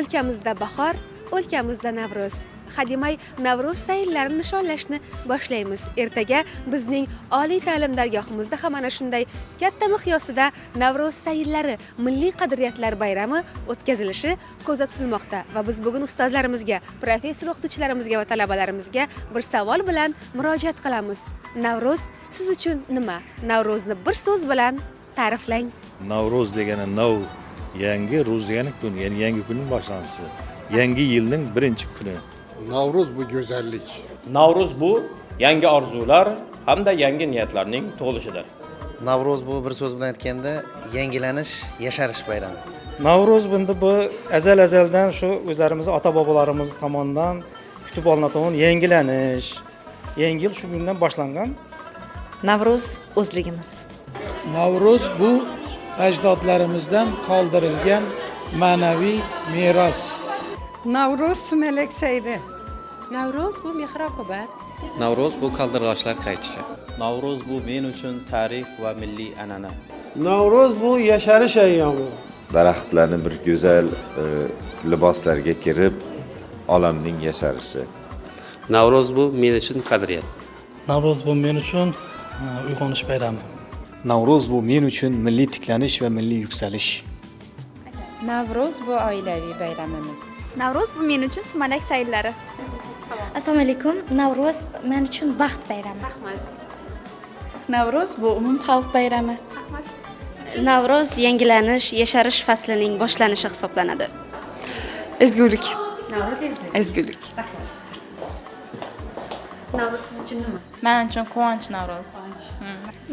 O'lkamizda bahor, o'lkamizda Navro'z. Hademay Navro'z sayllarini nishonlashni boshlaymiz. Ertaga bizning oliy ta'lim dargohimizda ham ana shunday katta miqyosida Navro'z sayllari, milliy qadriyatlar bayrami o'tkazilishi ko'zda tutilmoqda va biz bugun ustozlarimizga, professor o'qituvchilarimizga va talabalarimizga bir savol bilan murojaat qilamiz. Navro'z siz uchun nima? Navro'zni bir so'z bilan ta'riflang. Navro'z degani nov, yangi, ro'z degani kun, ya'ni yangi kunning boshlanishi. Yangi yilning birinchi kuni. Navruz bu güzellik. Navruz bu yangi orzular hamda yangi niyatlarning tug'ilishidir. Navro'z bu bir so'z bilan aytganda yangilanish, yasharish bayrami. Navro'z bunda bu azaldan shu o'zlarimiz ota-bobolarimiz tomonidan kutib olinadigan yangilanish. Yangi yil shu kundan boshlangan. Navro'z o'zligimiz. Navro'z bu ajdodlarimizdan qoldirilgan ma'naviy meros. Navro'z sumalak saydi. Navro'z bu mehr-oqibat. Navro'z bu qaldirg'ochlar qaytishi. Navro'z bu men uchun tarix va milliy an'ana. Navro'z bu yasharish ayyomi. Daraxtlarni bir go'zal liboslarga kirib, olamning yasharishi. Navro'z bu men uchun qadriyat. Navro'z bu men uchun uyg'onish bayrami. Navro'z bu men uchun milliy tiklanish va milliy yuksalish. Navro'z bu oilaviy bayramimiz. Navro'z bu men uchun sumalak sayllari. Assalomu alaykum. Navro'z men uchun baxt bayrami. Navro'z bu umumxalq bayrami. Navro'z yangilanish, yasharish faslining boshlanishi hisoblanadi. Ezgulik. Navro'z Ezgulik. Navro'z siz uchun nima? Men uchun quvonch Navro'z.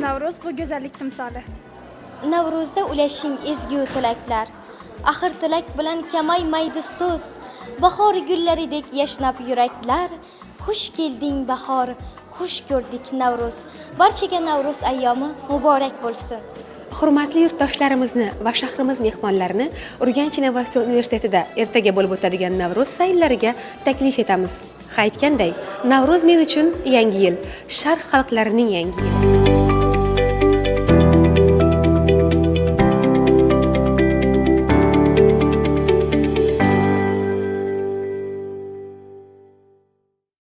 Navro'z bu go'zallik timsoli. Navro'zda ulashing ezgu tilaklar. Axir tilak bilan kamaymaydi so'z. Bahor gullaridek yashnab yuraklar. Xush kelding bahor, xush ko'rdik Navro'z. Barchaga Navro'z ayyomi muborak bo'lsin. Hurmatli yurtdoshlarimizni va shahrimiz mehmonlarini Urganch Innovatsion universitetida ertaga bo'lib o'tadigan Navro'z sayllariga taklif etamiz. Ha aytganday, Navro'z men uchun yangi yil, Sharq xalqlarining yangi yili.